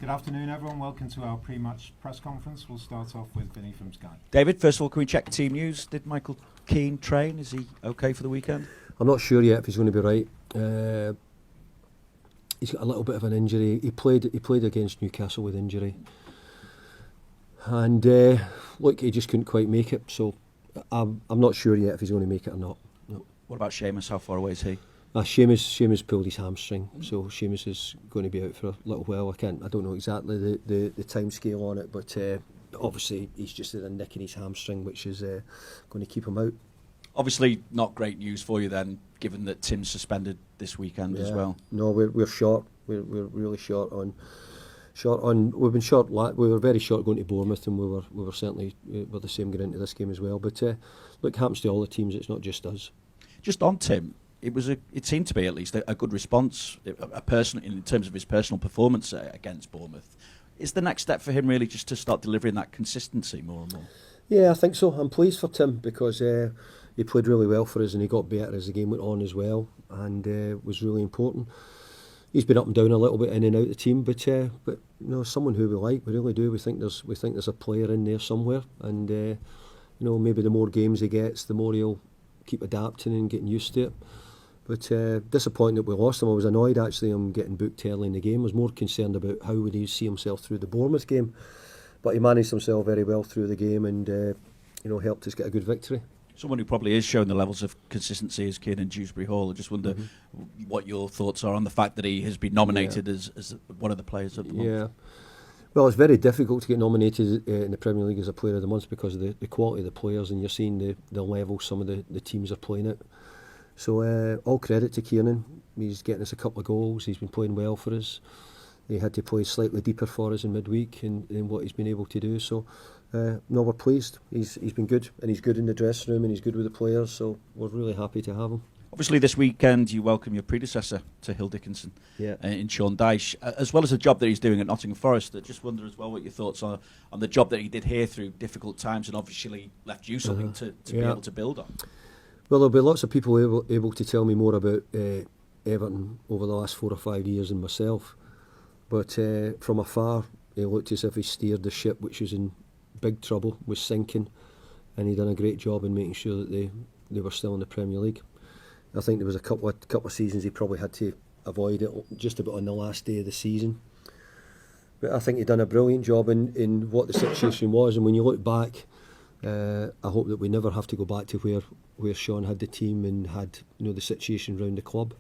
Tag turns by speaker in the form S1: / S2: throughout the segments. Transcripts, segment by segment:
S1: Good afternoon, everyone. Welcome to our pre-match press conference. We'll start off with Vinny from Sky.
S2: David, first of all, can we check team news? Did Michael Keane train? Is he okay for the weekend?
S3: I'm not sure yet if he's going to be right. He's got a little bit of an injury. He played against Newcastle with injury, and look, he just couldn't quite make it. So I'm not sure yet if he's going to make it or not. No.
S2: What about Seamus? How far away is he?
S3: Seamus pulled his hamstring, so Seamus is going to be out for a little while. I don't know exactly the time scale on it, but obviously he's just had a nick in his hamstring, which is going to keep him out.
S2: Obviously, not great news for you then, given that Tim's suspended this weekend as well.
S3: No, we're short. We're really short on. We've been short. We were very short going to Bournemouth, and we were certainly we're the same going into this game as well. But look, it happens to all the teams. It's not just us.
S2: Just on Tim. It seemed to be at least a good response, in terms of his personal performance against Bournemouth. Is the next step for him really just to start delivering that consistency more and more?
S3: Yeah, I think so. I'm pleased for Tim because he played really well for us and he got better as the game went on as well, and was really important. He's been up and down a little bit in and out of the team, but someone who we like, we really do. We think there's a player in there somewhere, and maybe the more games he gets, the more he'll keep adapting and getting used to it. But disappointed that we lost him. I was annoyed actually him getting booked early in the game. I was more concerned about how would he see himself through the Bournemouth game. But he managed himself very well through the game and helped us get a good victory.
S2: Someone who probably is showing the levels of consistency is Kieran Jbury Hall. I just wonder what your thoughts are on the fact that he has been nominated as one of the players of the month.
S3: Yeah. Well, it's very difficult to get nominated in the Premier League as a player of the month because of the quality of the players, and you're seeing the level some of the teams are playing at. So all credit to Kieran. He's getting us a couple of goals. He's been playing well for us. He had to play slightly deeper for us in midweek in what he's been able to do. So we're pleased. He's been good, and he's good in the dressing room, and he's good with the players. So we're really happy to have him.
S2: Obviously, this weekend you welcome your predecessor to Hill Dickinson in Sean Dyche, as well as the job that he's doing at Nottingham Forest. I just wonder as well what your thoughts are on the job that he did here through difficult times, and obviously left you something to be able to build on.
S3: Well, there'll be lots of people able to tell me more about Everton over the last 4 or 5 years than myself. But from afar, he looked as if he steered the ship, which was in big trouble, was sinking, and he'd done a great job in making sure that they were still in the Premier League. I think there was a couple of seasons he probably had to avoid it just about on the last day of the season. But I think he'd done a brilliant job in what the situation was, and when you look back, I hope that we never have to go back to where Sean had the team and had the situation around the club.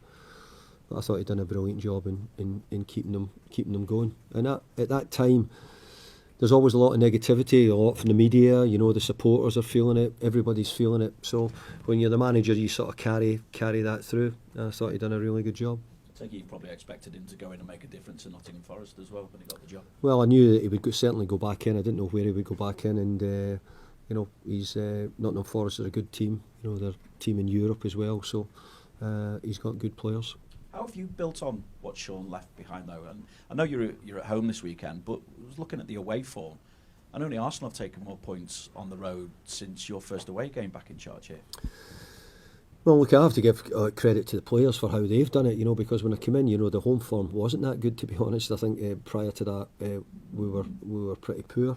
S3: But I thought he'd done a brilliant job in keeping them going. And at that time, there's always a lot of negativity, a lot from the media. The supporters are feeling it, everybody's feeling it. So when you're the manager, you sort of carry that through. And I thought he'd done a really good job.
S2: I think you probably expected him to go in and make a difference in Nottingham Forest as well when he got the job.
S3: Well, I knew that he would certainly go back in. I didn't know where he would go back in, and he's Nottingham Forest are a good team. They're a team in Europe as well, so he's got good players.
S2: How have you built on what Sean left behind though? And I know you're at home this weekend, but I was looking at the away form, and only Arsenal have taken more points on the road since your first away game back in charge here.
S3: Well, look, I have to give credit to the players for how they've done it, because when I came in, the home form wasn't that good, to be honest. I think prior to that, we were pretty poor.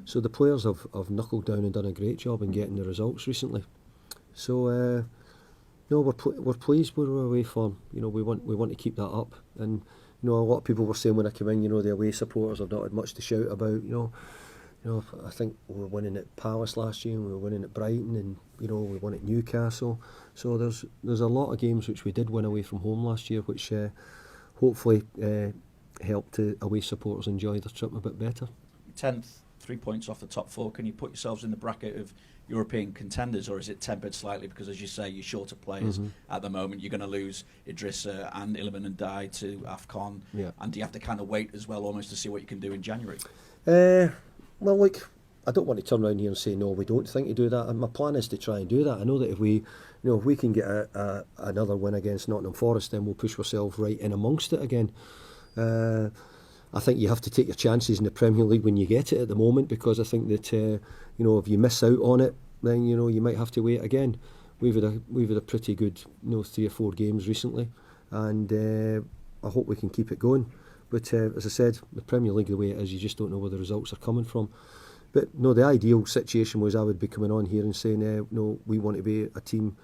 S3: So the players have knuckled down and done a great job in getting the results recently. So we're pleased with our away form. We want to keep that up. And a lot of people were saying when I came in, the away supporters have not had much to shout about. I think we were winning at Palace last year, and we were winning at Brighton, and we won at Newcastle. So there's a lot of games which we did win away from home last year, which hopefully helped away supporters enjoy their trip a bit better.
S2: 10th, 3 points off the top four. Can you put yourselves in the bracket of European contenders, or is it tempered slightly because, as you say, you're short of players at the moment? You're going to lose Idrissa and Iliman and Dye to AFCON, and do you have to kind of wait as well almost to see what you can do in January?
S3: Well, look, I don't want to turn around here and say no, we don't think to do that, and my plan is to try and do that. I know that if we can get another win against Nottingham Forest, then we'll push ourselves right in amongst it again. I think you have to take your chances in the Premier League when you get it at the moment, because I think that if you miss out on it, then you might have to wait again. We've had a pretty good 3 or 4 games recently, and I hope we can keep it going. But as I said, the Premier League, the way it is, you just don't know where the results are coming from. But no, the ideal situation was I would be coming on here and saying, no, we want to be a team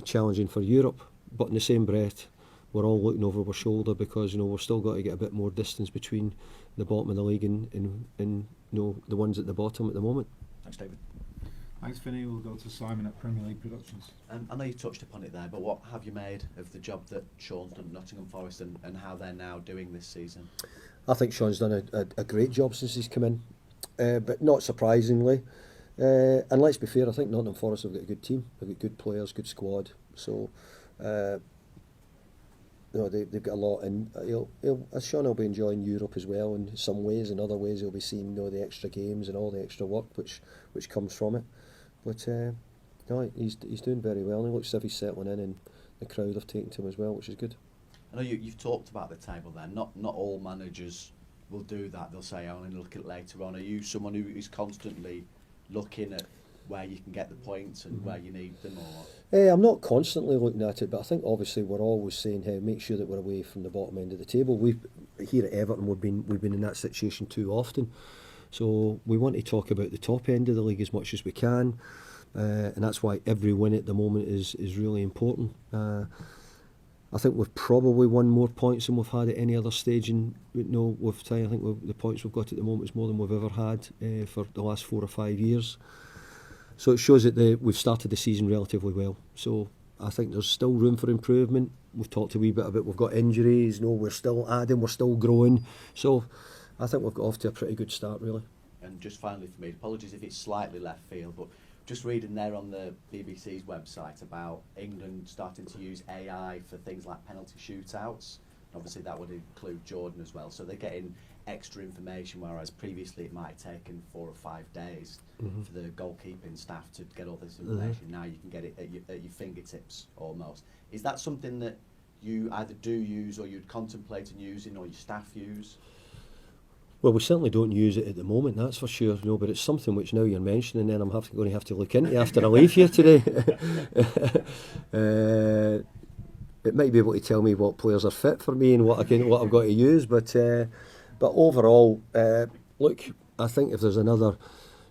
S3: challenging for Europe. But in the same breath, we're all looking over our shoulder because, you know, we've still got to get a bit more distance between the bottom of the league and you know, the ones at the bottom at the moment.
S2: Thanks, David.
S1: Thanks, Vinny. We'll go to Simon at Premier League Productions.
S4: I know you touched upon it there, but what have you made of the job that Sean's done at Nottingham Forest and how they're now doing this season?
S3: I think Sean's done a great job since he's come in, but not surprisingly. And let's be fair, I think Nottingham Forest have got a good team. They've got good players, good squad. So, you know, they've got a lot. And Sean will be enjoying Europe as well in some ways. In other ways, he'll be seeing, you know, the extra games and all the extra work which comes from it. But no, he's doing very well. And he looks as if he's settling in, and the crowd have taken to him as well, which is good.
S4: I know you've talked about the table there. Not all managers will do that. They'll say, "I'm going to look at it later on." Are you someone who is constantly looking at where you can get the points and where you need them? Or
S3: I'm not constantly looking at it, but I think obviously we're always saying, hey, make sure that we're away from the bottom end of the table. Here at Everton, we've been in that situation too often. So we want to talk about the top end of the league as much as we can, and that's why every win at the moment is really important. I think we've probably won more points than we've had at any other stage in with time. I think the points we've got at the moment is more than we've ever had for the last 4 or 5 years. So it shows that we've started the season relatively well. So I think there's still room for improvement. We've talked a wee bit about we've got injuries. No, we're still adding, we're still growing. So I think we've got off to a pretty good start, really.
S4: And just finally for me, apologies if it's slightly left field, but just reading there on the BBC's website about England starting to use AI for things like penalty shootouts. Obviously that would include Jordan as well. So they're getting extra information, whereas previously it might have taken 4 or 5 days for the goalkeeping staff to get all this information. Now you can get it at your fingertips almost. Is that something that you either do use or you'd contemplate on using or your staff use?
S3: Well, we certainly don't use it at the moment, that's for sure. No, but it's something which now you're mentioning, then I'm going to have to look into after I leave here today. It might be able to tell me what players are fit for me and what I've got to use. But overall, look, I think if there's another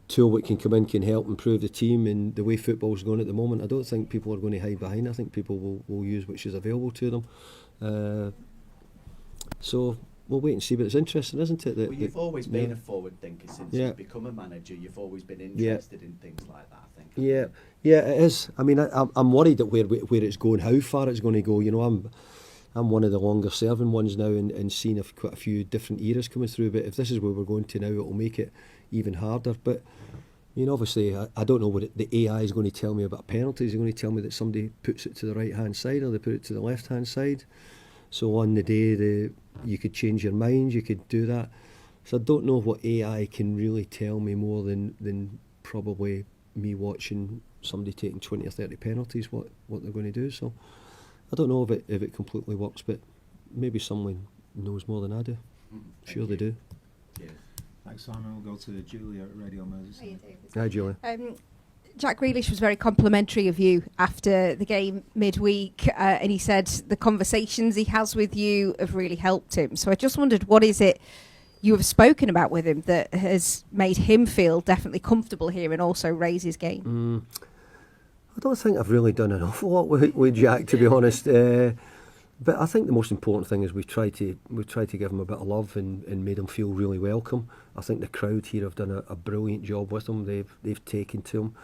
S3: tool that can come in, can help improve the team and the way football's going at the moment, I don't think people are going to hide behind. I think people will use which is available to them. So we'll wait and see, but it's interesting, isn't it?
S4: Well, you've always been a forward thinker since you've become a manager. You've always been interested in things like that, I think.
S3: Yeah, it is. I mean, I'm worried at where it's going, how far it's going to go. You know, I'm one of the longer serving ones now and seeing quite a few different eras coming through. But if this is where we're going to now, it will make it even harder. But you know, obviously, I don't know what the AI is going to tell me about penalties. Is it going to tell me that somebody puts it to the right hand side or they put it to the left hand side? So on the day you could change your mind, you could do that. So I don't know what AI can really tell me more than probably me watching somebody taking 20 or 30 penalties, what they're going to do. So I don't know if it completely works, but maybe someone knows more than I do. Sure they do.
S4: Yeah.
S1: Thanks, Simon. We'll go to Julia at Radio Merseyside.
S3: Hi, Julia.
S5: Jack Grealish was very complimentary of you after the game midweek, and he said the conversations he has with you have really helped him. So I just wondered, what is it you have spoken about with him that has made him feel definitely comfortable here and also raise his game?
S3: I don't think I've really done an awful lot with Jack, to be honest. But I think the most important thing is we try to give him a bit of love and made him feel really welcome. I think the crowd here have done a brilliant job with him. They've taken to him.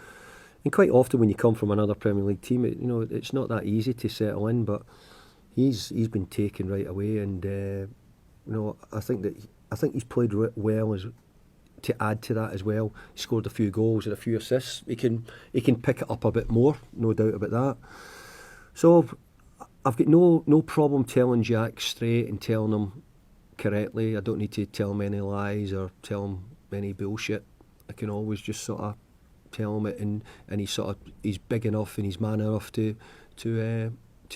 S3: And quite often when you come from another Premier League team, it's not that easy to settle in, but he's been taken right away, and I think he's played well to add to that as well. He scored a few goals and a few assists. He can pick it up a bit more, no doubt about that. So I've got no problem telling Jack straight and telling him correctly. I don't need to tell him any lies or tell him any bullshit. I can always just sort of tell him it, and he's big enough and he's man enough to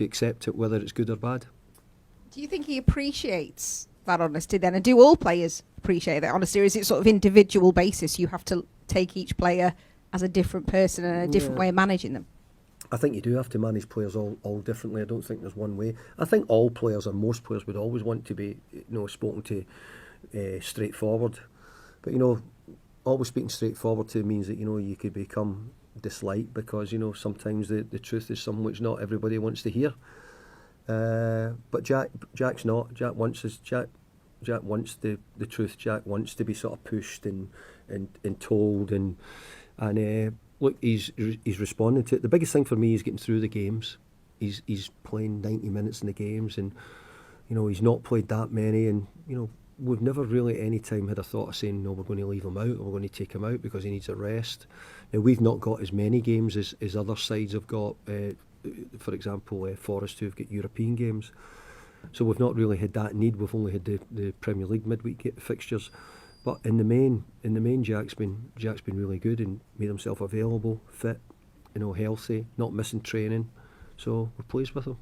S3: accept it, whether it's good or bad.
S5: Do you think he appreciates that honesty then, and do all players appreciate that honesty, or is it sort of individual basis? You have to take each player as a different person and a different way of managing them?
S3: I think you do have to manage players all differently. I don't think there's one way. I think all players, or most players, would always want to be, spoken to straightforward. But always speaking straightforward to means that you could become disliked because sometimes the truth is something which not everybody wants to hear. But Jack's not. Jack wants the truth. Jack wants to be sort of pushed and told and look, he's responding to it. The biggest thing for me is getting through the games. He's playing 90 minutes in the games, and he's not played that many, and we've never really any time had a thought of saying no, we're going to leave him out or we're going to take him out because he needs a rest. Now, we've not got as many games as other sides have got. For example, Forest, who've got European games, so we've not really had that need. We've only had the Premier League midweek fixtures. But in the main, Jack's been really good and made himself available, fit, healthy, not missing training. So we're pleased with him.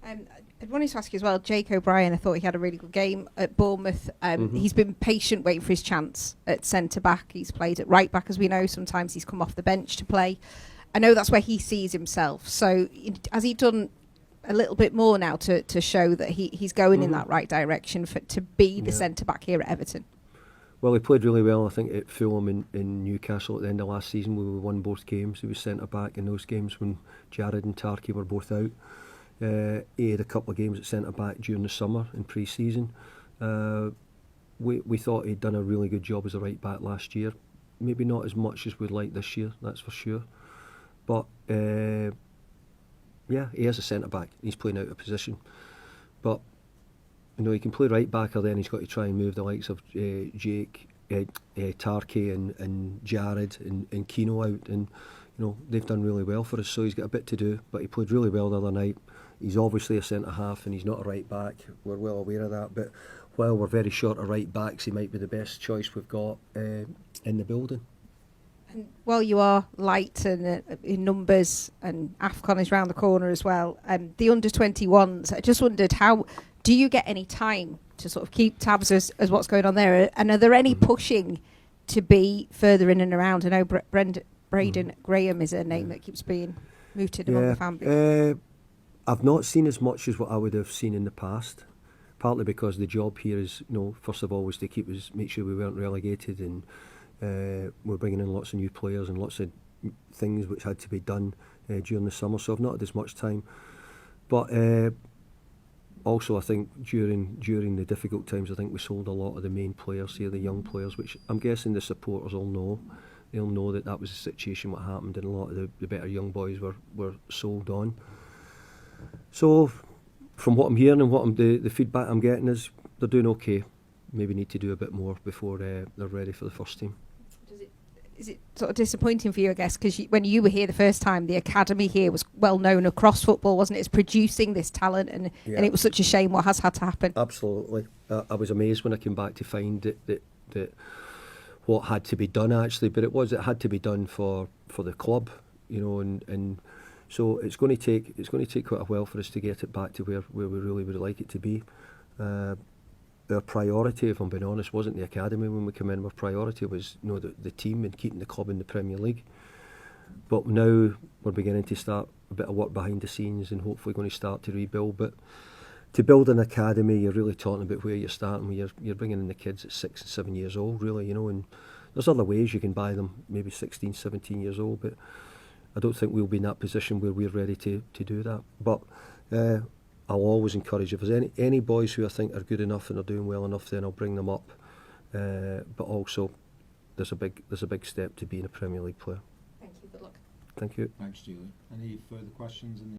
S5: I wanted to ask you as well, Jake O'Brien, I thought he had a really good game at Bournemouth. He's been patient waiting for his chance at centre-back. He's played at right-back, as we know. Sometimes he's come off the bench to play. I know that's where he sees himself. So has he done a little bit more now to show that he's going in that right direction to be the centre-back here at Everton?
S3: Well, he played really well, I think, at Fulham in Newcastle at the end of last season. We won both games. He was centre-back in those games when Jared and Tarky were both out. He had a couple of games at centre-back during the summer in pre-season. We thought he'd done a really good job as a right-back last year. Maybe not as much as we'd like this year, that's for sure. But, he is a centre-back. He's playing out of position. But he can play right back, or then he's got to try and move the likes of Jake, Tarky and Jared and Keno out, and they've done really well for us. So he's got a bit to do, but he played really well the other night. He's obviously a centre half, and he's not a right back. We're well aware of that. But while we're very short of right backs, he might be the best choice we've got in the building.
S5: And while you are light and in numbers, and AFCON is round the corner as well, the under-21s, I just wondered, how do you get any time to sort of keep tabs as what's going on there? And are there any pushing to be further in and around? I know Braden Graham is a name that keeps being mooted among the fan base.
S3: I've not seen as much as what I would have seen in the past, partly because the job here is, first of all, was to make sure we weren't relegated, and we're bringing in lots of new players and lots of things which had to be done during the summer, so I've not had as much time. But also, I think during the difficult times, I think we sold a lot of the main players here, the young players, which I'm guessing the supporters all know. They'll know that was the situation, what happened, and a lot of the better young boys were sold on. So, from what I'm hearing and the feedback I'm getting is they're doing okay. Maybe need to do a bit more before they're ready for the first team.
S5: Is it sort of disappointing for you, I guess, because when you were here the first time, the academy here was well known across football, wasn't it? It's producing this talent, and it was such a shame what has had to happen.
S3: Absolutely. I was amazed when I came back to find that what had to be done, actually, but it had to be done for the club, and so it's going to take quite a while for us to get it back to where we really would like it to be. Our priority, if I'm being honest, wasn't the academy when we came in. Our priority was the team and keeping the club in the Premier League. But now we're beginning to start a bit of work behind the scenes, and hopefully going to start to rebuild. But to build an academy, you're really talking about where you're starting. Where you're bringing in the kids at 6 and 7 years old, really, and there's other ways you can buy them, maybe 16, 17 years old. But I don't think we'll be in that position where we're ready to do that. But I'll always encourage, if there's any boys who I think are good enough and are doing well enough, then I'll bring them up. But also, there's a big step to being a Premier League player.
S5: Thank you. Good luck.
S3: Thank you.
S1: Thanks, Julie. Any further questions in